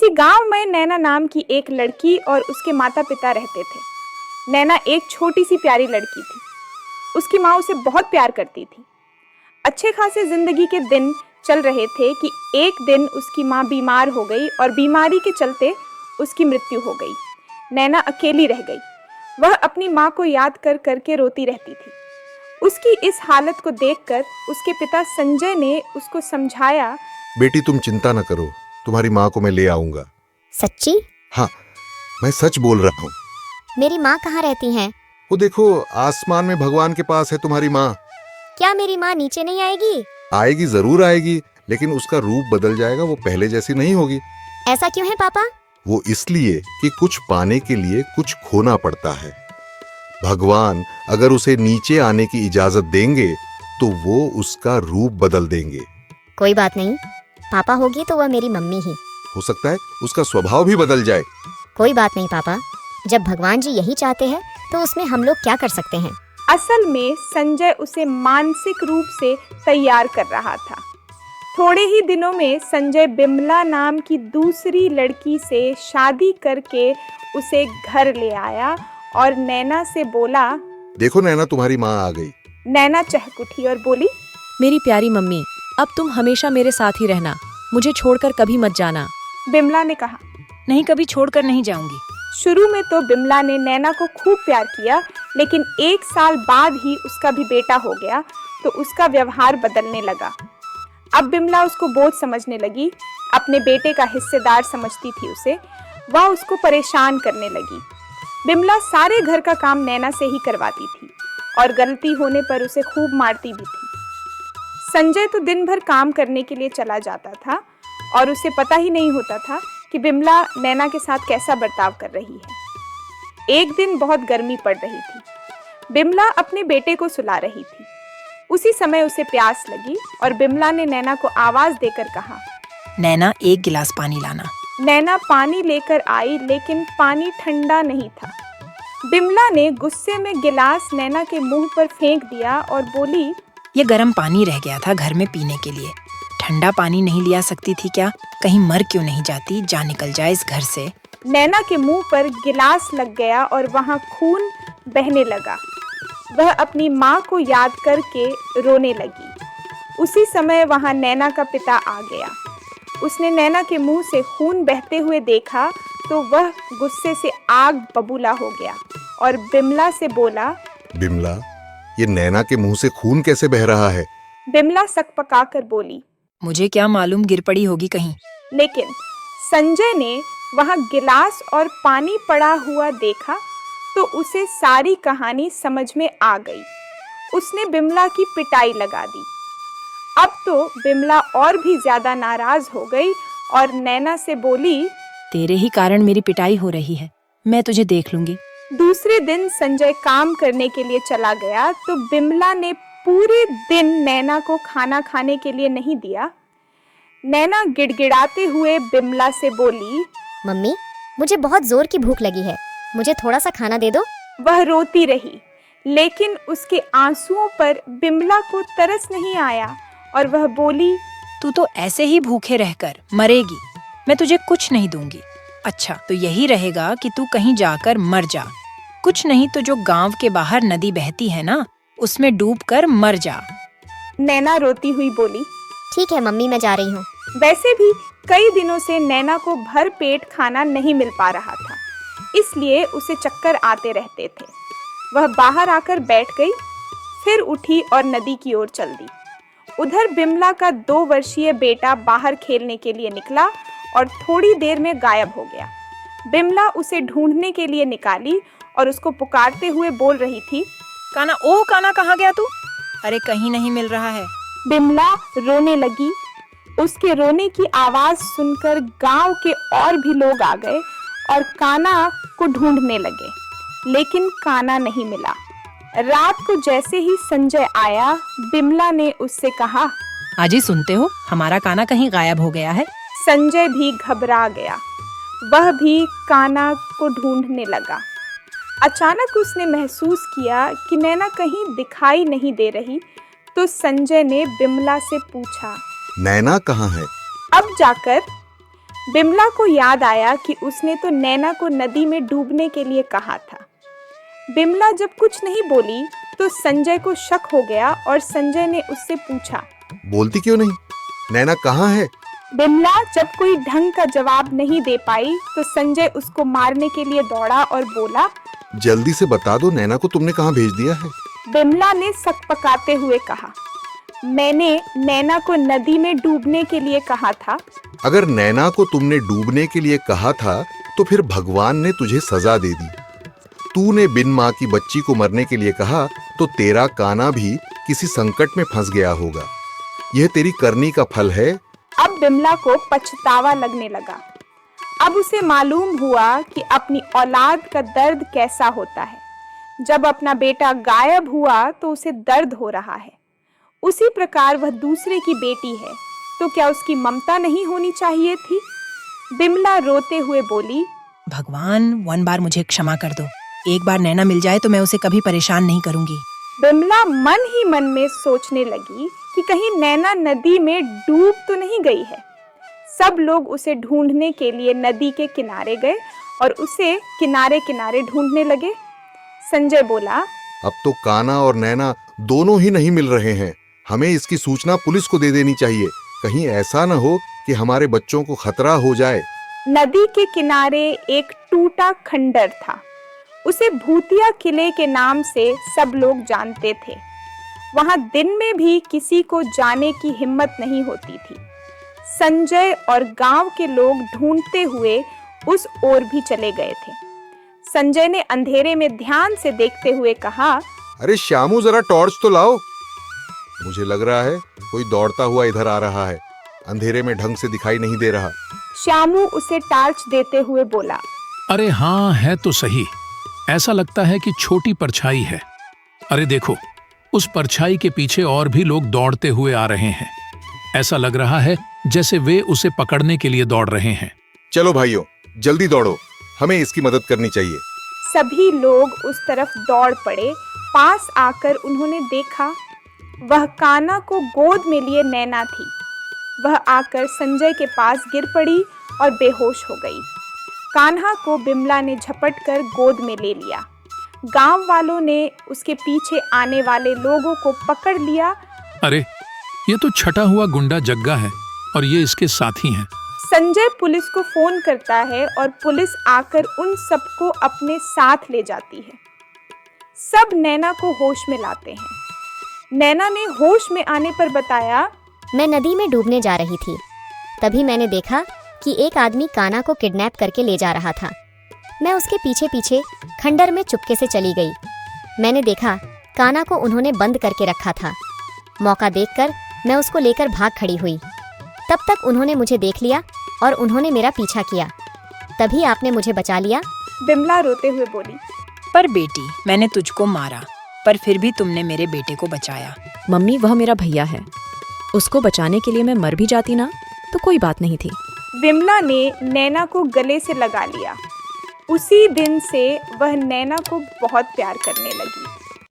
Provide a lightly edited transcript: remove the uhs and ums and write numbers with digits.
किसी गांव में नैना नाम की एक लड़की और उसके माता पिता रहते थे। नैना एक छोटी सी प्यारी लड़की थी। उसकी माँ उसे बहुत प्यार करती थी। अच्छे खासे जिंदगी के दिन चल रहे थे कि एक दिन उसकी माँ बीमार हो गई और बीमारी के चलते उसकी मृत्यु हो गई। नैना अकेली रह गई। वह अपनी माँ को याद कर करके रोती रहती थी। उसकी इस हालत को देखकर उसके पिता संजय ने उसको समझाया। बेटी, तुम चिंता न करो, तुम्हारी माँ को मैं ले आऊंगा। सच्ची? हाँ, मैं सच बोल रहा हूँ। मेरी माँ कहाँ रहती हैं? वो देखो, आसमान में भगवान के पास है तुम्हारी माँ। क्या मेरी माँ नीचे नहीं आएगी? आएगी, जरूर आएगी, लेकिन उसका रूप बदल जाएगा, वो पहले जैसी नहीं होगी। ऐसा क्यों है पापा? वो इसलिए कि कुछ पाने के लिए कुछ खोना पड़ता है। भगवान अगर उसे नीचे आने की इजाजत देंगे तो वो उसका रूप बदल देंगे। कोई बात नहीं, पापा होगी तो वह मेरी मम्मी ही। हो सकता है उसका स्वभाव भी बदल जाए। कोई बात नहीं पापा, जब भगवान जी यही चाहते हैं तो उसमें हम लोग क्या कर सकते हैं। असल में संजय उसे मानसिक रूप से तैयार कर रहा था। थोड़े ही दिनों में संजय बिमला नाम की दूसरी लड़की से शादी करके उसे घर ले आया और नैना से बोला, देखो नैना, तुम्हारी माँ आ गई। नैना चहक उठी और बोली, मेरी प्यारी मम्मी, अब तुम हमेशा मेरे साथ ही रहना, मुझे छोड़कर कभी मत जाना। बिमला ने कहा, नहीं, कभी छोड़कर नहीं जाऊंगी। शुरू में तो बिमला ने नैना को खूब प्यार किया, लेकिन 1 साल बाद ही उसका भी बेटा हो गया तो उसका व्यवहार बदलने लगा। अब बिमला उसको बोझ समझने लगी, अपने बेटे का हिस्सेदार समझती थी उसे। वह उसको परेशान करने लगी। बिमला सारे घर का काम नैना से ही करवाती थी और गलती होने पर उसे खूब मारती भी थी। संजय तो दिन भर काम करने के लिए चला जाता था और उसे पता ही नहीं होता था कि बिमला नैना के साथ कैसा बर्ताव कर रही है। एक दिन बहुत गर्मी पड़ रही थी। बिमला अपने बेटे को सुला रही थी। उसी समय उसे प्यास लगी और बिमला ने नैना को आवाज देकर कहा, नैना, 1 गिलास पानी लाना। नैना पानी लेकर आई, लेकिन पानी ठंडा नहीं था। बिमला ने गुस्से में गिलास नैना के मुंह पर फेंक दिया और बोली, ये गर्म पानी रह गया था घर में पीने के लिए, ठंडा पानी नहीं लिया सकती थी क्या? कहीं मर क्यों नहीं जाती? जा निकल जाए इस घर से। नैना के मुंह पर गिलास लग गया और वहां खून बहने लगा। वह अपनी माँ को याद करके रोने लगी। उसी समय वहां नैना का पिता आ गया। उसने नैना के मुंह से खून बहते हुए देखा तो वह गुस्से से आग बबूला हो गया और बिमला से बोला, बिमला, ये नैना के मुंह से खून कैसे बह रहा है? बिमला सकपकाकर बोली, मुझे क्या मालूम, गिर पड़ी होगी कहीं। लेकिन संजय ने वहां गिलास और पानी पड़ा हुआ देखा तो उसे सारी कहानी समझ में आ गई। उसने बिमला की पिटाई लगा दी। अब तो बिमला और भी ज्यादा नाराज हो गई और नैना से बोली, तेरे ही कारण मेरी पिटाई हो रही है, मैं तुझे देख लूंगी। दूसरे दिन संजय काम करने के लिए चला गया तो बिमला ने पूरे दिन नैना को खाना खाने के लिए नहीं दिया। नैना गिड़गिड़ाते हुए बिमला से बोली, मम्मी, मुझे बहुत जोर की भूख लगी है, मुझे थोड़ा सा खाना दे दो। वह रोती रही, लेकिन उसके आंसुओं पर बिमला को तरस नहीं आया और वह बोली, तू तो ऐसे ही भूखे रहकर मरेगी, मैं तुझे कुछ नहीं दूंगी। अच्छा, तो यही रहेगा कि तू कहीं जाकर मर जा। कुछ नहीं तो जो गांव के बाहर नदी बहती है ना, उसमें डूबकर मर जा। नैना रोती हुई बोली, ठीक है मम्मी, मैं जा रही हूँ। वैसे भी कई दिनों से नैना को भर पेट खाना नहीं मिल पा रहा था, इसलिए उसे चक्कर आते रहते थे। वह बाहर आकर बैठ गई, फिर उठी और नदी की ओर चल दी। उधर बिमला का 2 वर्षीय बेटा बाहर खेलने के लिए निकला और थोड़ी देर में गायब हो गया। बिमला उसे ढूंढने के लिए निकाली और उसको पुकारते हुए बोल रही थी, काना, ओह काना, कहाँ गया तू? अरे कहीं नहीं मिल रहा है। बिमला रोने लगी। उसके रोने की आवाज सुनकर गांव के और भी लोग आ गए और काना को ढूंढने लगे, लेकिन काना नहीं मिला। रात को जैसे ही संजय आया, बिमला ने उससे कहा, आजी सुनते हो, हमारा काना कहीं गायब हो गया है। संजय भी घबरा गया। वह भी काना को ढूंढने लगा। अचानक उसने महसूस किया कि नैना कहीं दिखाई नहीं दे रही, तो संजय ने बिमला से पूछा, नैना कहाँ है? अब जाकर बिमला को याद आया कि उसने तो नैना को नदी में डूबने के लिए कहा था। बिमला जब कुछ नहीं बोली तो संजय को शक हो गया और संजय ने उससे पूछा, बोलती क्यों नहीं? नैना कहाँ है? बिमला जब कोई ढंग का जवाब नहीं दे पाई तो संजय उसको मारने के लिए दौड़ा और बोला, जल्दी से बता दो, नैना को तुमने कहाँ भेज दिया है? बिमला ने सकपकाते हुए कहा, मैंने नैना को नदी में डूबने के लिए कहा था। अगर नैना को तुमने डूबने के लिए कहा था तो फिर भगवान ने तुझे सजा दे दी। तूने बिन माँ की बच्ची को मरने के लिए कहा तो तेरा काना भी किसी संकट में फंस गया होगा। यह तेरी करनी का फल है। अब बिमला को पछतावा लगने लगा। अब उसे मालूम हुआ कि अपनी औलाद का दर्द कैसा होता है। जब अपना बेटा गायब हुआ तो उसे दर्द हो रहा है। उसी प्रकार वह दूसरे की बेटी है, तो क्या उसकी ममता नहीं होनी चाहिए थी? बिमला रोते हुए बोली, भगवान 1 बार मुझे क्षमा कर दो। एक बार नैना मिल जाए तो मैं उसे कभी परेशान नहीं करूंगी। बिमला मन ही मन में सोचने लगी कि कहीं नैना नदी में डूब तो नहीं गई है। सब लोग उसे ढूंढने के लिए नदी के किनारे गए और उसे किनारे किनारे ढूंढने लगे। संजय बोला, अब तो काना और नैना दोनों ही नहीं मिल रहे हैं। हमें इसकी सूचना पुलिस को दे देनी चाहिए। कहीं ऐसा न हो कि हमारे बच्चों को खतरा हो जाए। नदी के किनारे एक टूटा खंडर था। उसे भूतिया किले के नाम से सब लोग जानते थे। वहां दिन में भी किसी को जाने की हिम्मत नहीं होती थी। संजय और गांव के लोग ढूंढते हुए उस ओर भी चले गए थे। संजय ने अंधेरे में ध्यान से देखते हुए कहा, अरे श्यामू, जरा टॉर्च तो लाओ। मुझे लग रहा है कोई दौड़ता हुआ इधर आ रहा है। अंधेरे में ढंग से दिखाई नहीं दे रहा। श्यामू उसे टार्च देते हुए बोला, अरे हाँ, है तो सही। ऐसा लगता है कि छोटी परछाई है। अरे देखो, उस परछाई के पीछे और भी लोग दौड़ते हुए आ रहे हैं। ऐसा लग रहा है जैसे वे उसे पकड़ने के लिए दौड़ रहे हैं। चलो भाइयों, जल्दी दौड़ो, हमें इसकी मदद करनी चाहिए। सभी लोग उस तरफ दौड़ पड़े। पास आकर उन्होंने देखा, वह काना को गोद में लिए नैना थी। वह आकर संजय के पास गिर पड़ी और बेहोश हो गई। कान्हा को बिमला ने झपट कर गोद में ले लिया। गांव वालों ने उसके पीछे आने वाले लोगों को पकड़ लिया। अरे, ये तो छटा हुआ गुंडा जग्गा है और ये इसके साथी हैं। संजय पुलिस को फोन करता है और पुलिस आकर उन सबको अपने साथ ले जाती है। सब नैना को होश में लाते हैं। नैना ने होश में आने पर बताया, मैं नदी में डूबने जा रही थी। तभी मैंने देखा कि एक आदमी काना को किडनैप करके ले जा रहा था। मैं उसके पीछे पीछे खंडर में चुपके से चली गई। मैंने देखा काना को उन्होंने बंद करके रखा था। मौका देखकर मैं उसको लेकर भाग खड़ी हुई। तब तक उन्होंने मुझे देख लिया और उन्होंने मेरा पीछा किया। तभी आपने मुझे बचा लिया। बिमला रोते हुए बोली, पर बेटी, मैंने तुझको मारा, पर फिर भी तुमने मेरे बेटे को बचाया। मम्मी, वह मेरा भैया है। उसको बचाने के लिए मैं मर भी जाती ना तो कोई बात नहीं थी। बिमला ने नैना को गले से लगा लिया। उसी दिन से वह नैना को बहुत प्यार करने लगी।